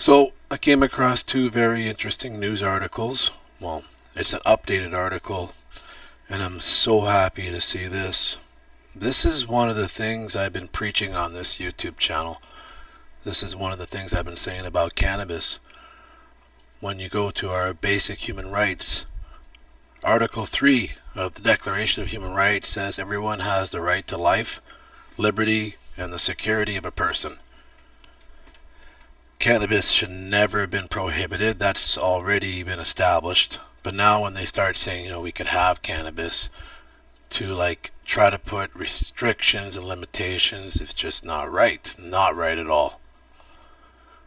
So I came across two very interesting news articles. Well, it's an updated article, and I'm so happy to see this. This is one of the things I've been preaching on this YouTube channel. This is one of the things I've been saying about cannabis. When you go to our basic human rights, Article 3 of the Declaration of Human Rights says everyone has the right to life, liberty, and the security of a person. Cannabis should never have been prohibited. That's already been established. But now when they start saying, we could have cannabis, to try to put restrictions and limitations, it's just not right. Not right at all.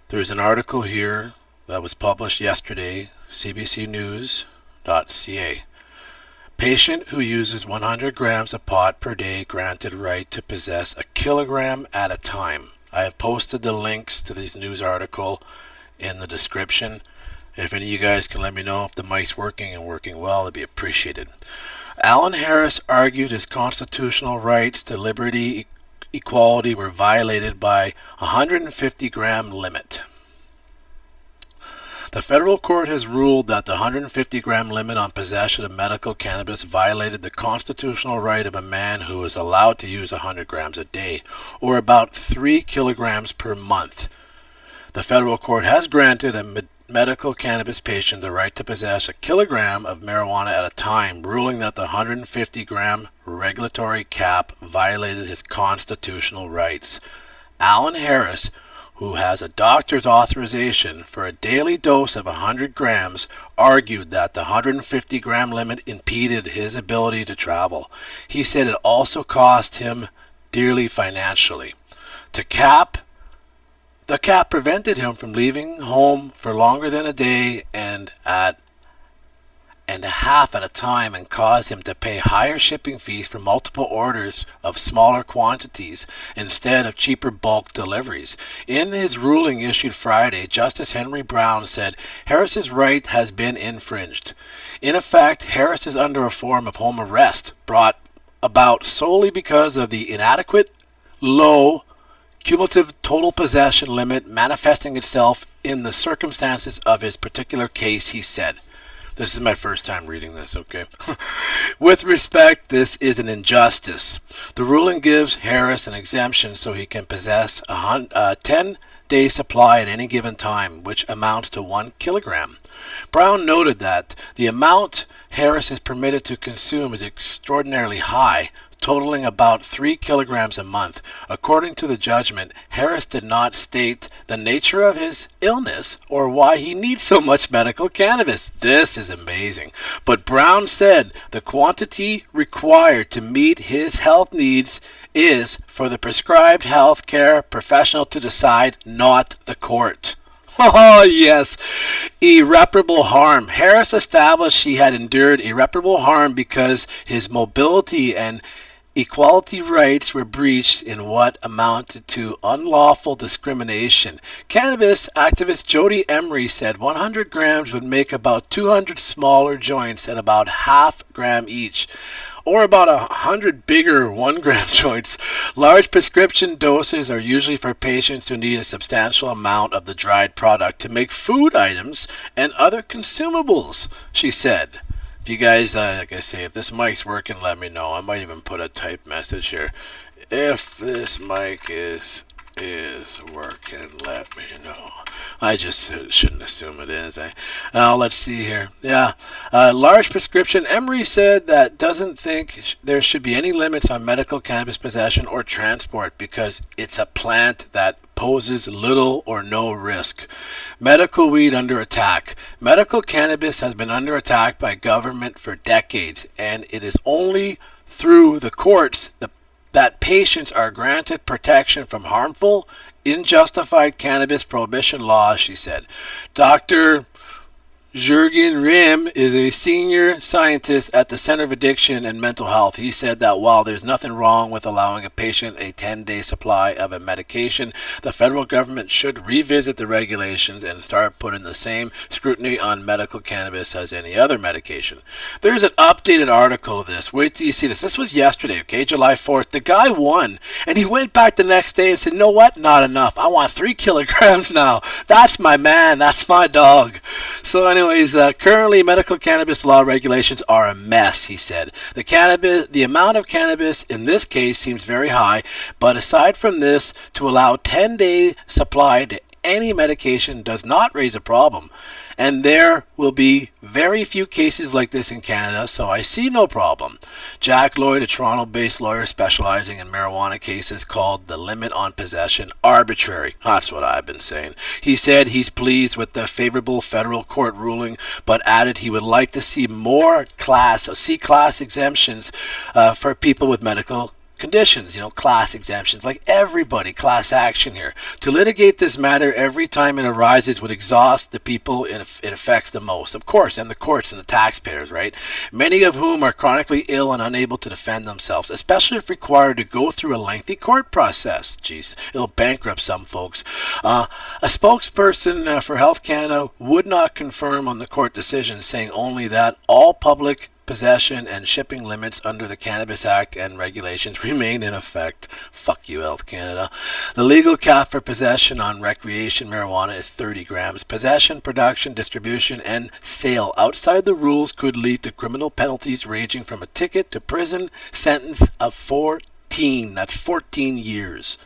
There's an article here that was published yesterday, cbcnews.ca. Patient who uses 100 grams of pot per day granted right to possess a kilogram at a time. I have posted the links to this news article in the description. If any of you guys can let me know if the mic's working and working well, it'd be appreciated. Allan Harris argued his constitutional rights to liberty equality were violated by 150-gram limit. The federal court has ruled that the 150-gram limit on possession of medical cannabis violated the constitutional right of a man who is allowed to use 100 grams a day, or about 3 kilograms per month. The federal court has granted a medical cannabis patient the right to possess a kilogram of marijuana at a time, ruling that the 150-gram regulatory cap violated his constitutional rights. Allan Harris, who has a doctor's authorization for a daily dose of 100 grams, argued that the 150-gram limit impeded his ability to travel. He said it also cost him dearly financially. The cap prevented him from leaving home for longer than a day and a half at a time, and caused him to pay higher shipping fees for multiple orders of smaller quantities instead of cheaper bulk deliveries. In his ruling issued Friday, Justice Henry Brown said Harris's right has been infringed. In effect, Harris is under a form of home arrest brought about solely because of the inadequate, low, cumulative total possession limit manifesting itself in the circumstances of his particular case, he said. This is my first time reading this, okay? With respect, this is an injustice. The ruling gives Harris an exemption so he can possess a 10-day supply at any given time, which amounts to 1 kilogram. Brown noted that the amount Harris is permitted to consume is extraordinarily high, totaling about 3 kilograms a month. According to the judgment, Harris did not state the nature of his illness or why he needs so much medical cannabis. This is amazing. But Brown said the quantity required to meet his health needs is for the prescribed health care professional to decide, not the court. Oh, yes. Irreparable harm. Harris established he had endured irreparable harm because his mobility and equality rights were breached in what amounted to unlawful discrimination. Cannabis activist Jody Emery said 100 grams would make about 200 smaller joints at about half gram each, or about 100 bigger 1-gram joints. Large prescription doses are usually for patients who need a substantial amount of the dried product to make food items and other consumables, she said. If you guys, like I say, if this mic's working, let me know. I might even put a typed message here. If this mic is working, let me know. I just shouldn't assume it is. Let's see here. Yeah, large prescription. Emery said that doesn't think there should be any limits on medical cannabis possession or transport because it's a plant that poses little or no risk. Medical weed under attack. Medical cannabis has been under attack by government for decades, and it is only through the courts that patients are granted protection from harmful, unjustified cannabis prohibition laws, she said. Dr. Jürgen Rim is a senior scientist at the Center of Addiction and Mental Health. He said that while there's nothing wrong with allowing a patient a 10-day supply of a medication, the federal government should revisit the regulations and start putting the same scrutiny on medical cannabis as any other medication. There's an updated article of this. Wait till you see this. This was yesterday, okay, July 4th. The guy won, and he went back the next day and said, "You know what? Not enough. I want 3 kilograms now. That's my man. That's my dog." So anyways, currently medical cannabis law regulations are a mess, he said. The amount of cannabis in this case seems very high, but aside from this, to allow 10-day supply to any medication does not raise a problem. And there will be very few cases like this in Canada, so I see no problem. Jack Lloyd, a Toronto-based lawyer specializing in marijuana cases, called the limit on possession arbitrary. That's what I've been saying. He said he's pleased with the favorable federal court ruling, but added he would like to see more C-class exemptions for people with medical conditions, class exemptions, like everybody, class action here. To litigate this matter every time it arises would exhaust the people it affects the most, of course, and the courts and the taxpayers, right? Many of whom are chronically ill and unable to defend themselves, especially if required to go through a lengthy court process. Jeez, it'll bankrupt some folks. A spokesperson for Health Canada would not confirm on the court decision, saying only that all public possession and shipping limits under the Cannabis Act and regulations remain in effect. Fuck you, Health Canada. The legal cap for possession on recreation marijuana is 30 grams. Possession, production, distribution, and sale outside the rules could lead to criminal penalties ranging from a ticket to prison sentence of 14. That's 14 years.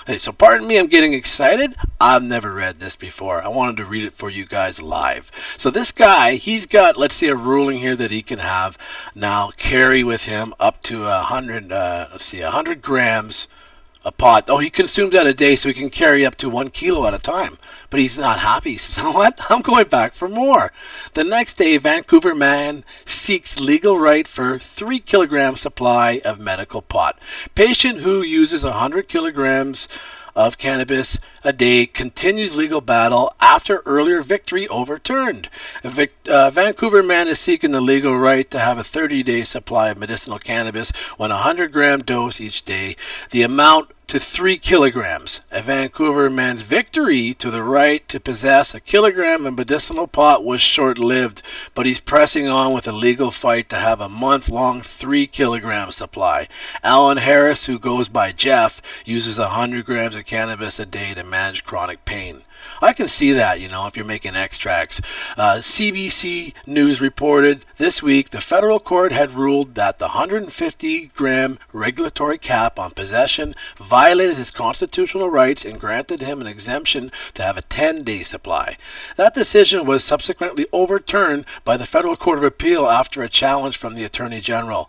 Hey, so pardon me, I'm getting excited. I've never read this before. I wanted to read it for you guys live. So this guy, he's got, let's see, a ruling here that he can have now carry with him up to 100 grams a pot. Oh, he consumes that a day, so he can carry up to 1 kilo at a time. But he's not happy. He says, "You know what? I'm going back for more." The next day, Vancouver man seeks legal right for 3 kilogram supply of medical pot. Patient who uses 100 kilograms of cannabis a day continues legal battle after earlier victory overturned. A Vancouver man is seeking the legal right to have a 30-day supply of medicinal cannabis when a 100-gram dose each day, the amount to 3 kilograms. A Vancouver man's victory to the right to possess a kilogram of medicinal pot was short-lived, but he's pressing on with a legal fight to have a month-long 3 kilogram supply. Allan Harris, who goes by Jeff, uses 100 grams of cannabis a day to manage chronic pain. I can see that, if you're making extracts. CBC News reported this week the federal court had ruled that the 150-gram regulatory cap on possession violated his constitutional rights and granted him an exemption to have a 10-day supply. That decision was subsequently overturned by the Federal Court of Appeal after a challenge from the Attorney General.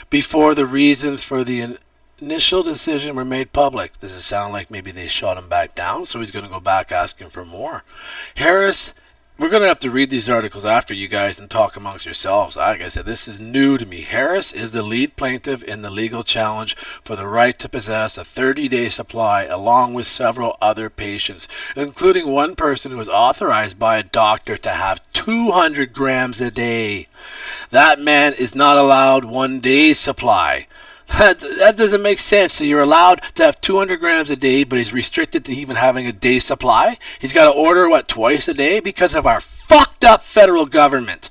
Before the reasons for the initial decision were made public. Does it sound like maybe they shot him back down, so he's going to go back asking for more? Harris, we're going to have to read these articles after you guys and talk amongst yourselves. Like I said, this is new to me. Harris is the lead plaintiff in the legal challenge for the right to possess a 30-day supply along with several other patients, including one person who was authorized by a doctor to have 200 grams a day. That man is not allowed 1 day's supply. That doesn't make sense. So you're allowed to have 200 grams a day, but he's restricted to even having a day's supply. He's got to order, twice a day because of our fucked up federal government.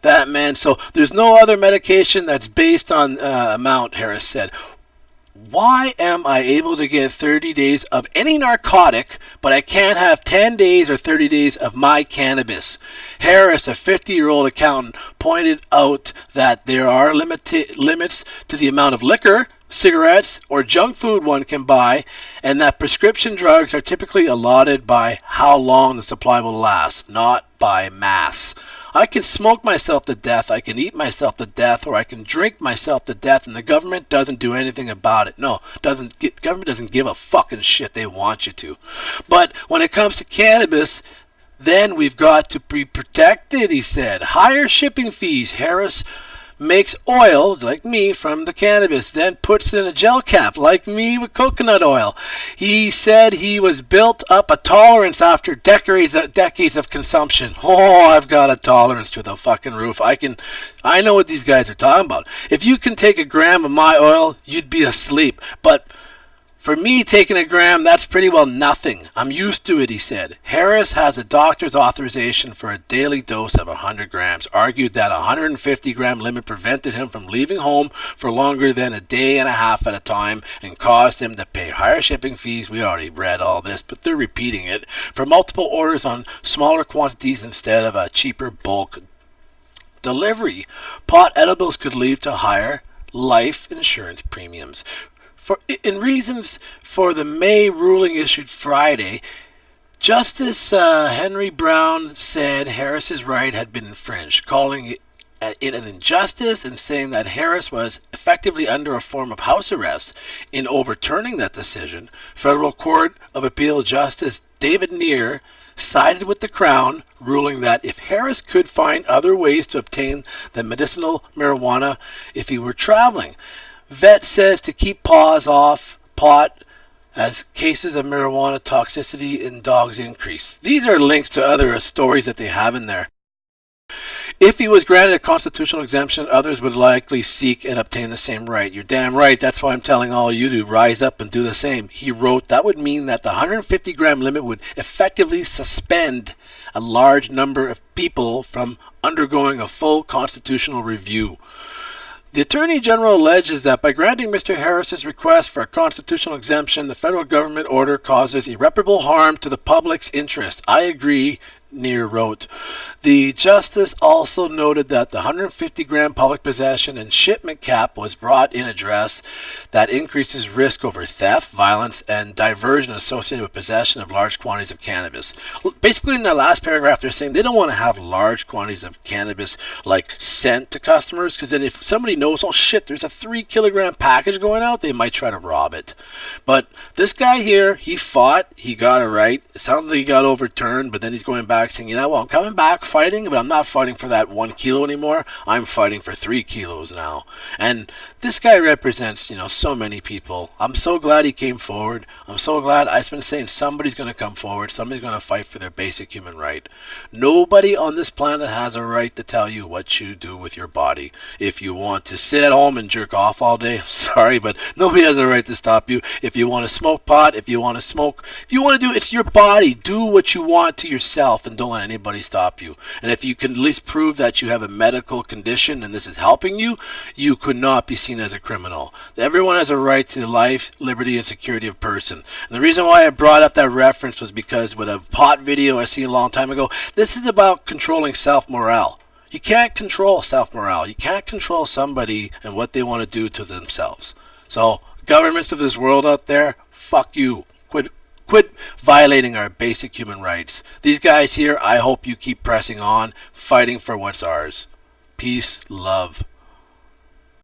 That man, so there's no other medication that's based on amount, Harris said. Why am I able to get 30 days of any narcotic, but I can't have 10 days or 30 days of my cannabis? Harris, a 50-year-old accountant, pointed out that there are limits to the amount of liquor, cigarettes, or junk food one can buy, and that prescription drugs are typically allotted by how long the supply will last, not by mass. I can smoke myself to death, I can eat myself to death, or I can drink myself to death, and the government doesn't do anything about it. No, government doesn't give a fucking shit. They want you to. But when it comes to cannabis, then we've got to be protected, he said. Higher shipping fees. Harris makes oil, like me, from the cannabis, then puts it in a gel cap, like me, with coconut oil. He said he was built up a tolerance after decades of consumption. Oh, I've got a tolerance to the fucking roof. I know what these guys are talking about. If you can take a gram of my oil, you'd be asleep. But for me, taking a gram, that's pretty well nothing. I'm used to it, he said. Harris has a doctor's authorization for a daily dose of 100 grams, argued that a 150-gram limit prevented him from leaving home for longer than a day and a half at a time and caused him to pay higher shipping fees. We already read all this, but they're repeating it, for multiple orders on smaller quantities instead of a cheaper bulk delivery. Pot edibles could lead to higher life insurance premiums. In reasons for the May ruling issued Friday, Justice Henry Brown said Harris's right had been infringed, calling it an injustice and saying that Harris was effectively under a form of house arrest. In overturning that decision, Federal Court of Appeal Justice David Neer sided with the Crown, ruling that if Harris could find other ways to obtain the medicinal marijuana if he were traveling, vet says to keep paws off pot as cases of marijuana toxicity in dogs increase. These are links to other stories that they have in there. If he was granted a constitutional exemption, others would likely seek and obtain the same right. You're damn right. That's why I'm telling all of you to rise up and do the same. He wrote that would mean that the 150-gram limit would effectively suspend a large number of people from undergoing a full constitutional review. The Attorney General alleges that by granting Mr. Harris's request for a constitutional exemption, the federal government order causes irreparable harm to the public's interest. I agree, Neer wrote. The justice also noted that the 150-gram public possession and shipment cap was brought in address that increases risk over theft, violence, and diversion associated with possession of large quantities of cannabis. Basically, in the last paragraph, they're saying they don't want to have large quantities of cannabis like sent to customers, because then if somebody knows, oh shit, there's a 3-kilogram package going out, they might try to rob it. But this guy here, he fought, he got it right. It sounds like he got overturned, but then he's going back saying, you know, well, I'm coming back fighting, but I'm not fighting for that 1 kilo anymore. I'm fighting for 3 kilos now. And this guy represents, so many people. I'm so glad he came forward. I'm so glad. I've been saying somebody's going to come forward. Somebody's going to fight for their basic human right. Nobody on this planet has a right to tell you what you do with your body. If you want to sit at home and jerk off all day, sorry, but nobody has a right to stop you. If you want to smoke pot, if you want to smoke, if you want to do, it's your body. Do what you want to yourself and don't let anybody stop you. And if you can at least prove that you have a medical condition and this is helping you, you could not be seen as a criminal. Everyone has a right to life, liberty, and security of person. And the reason why I brought up that reference was because with a pot video I seen a long time ago, this is about controlling self-morale. You can't control self-morale. You can't control somebody and what they want to do to themselves. So, governments of this world out there, fuck you. Quit violating our basic human rights. These guys here, I hope you keep pressing on, fighting for what's ours. Peace, love.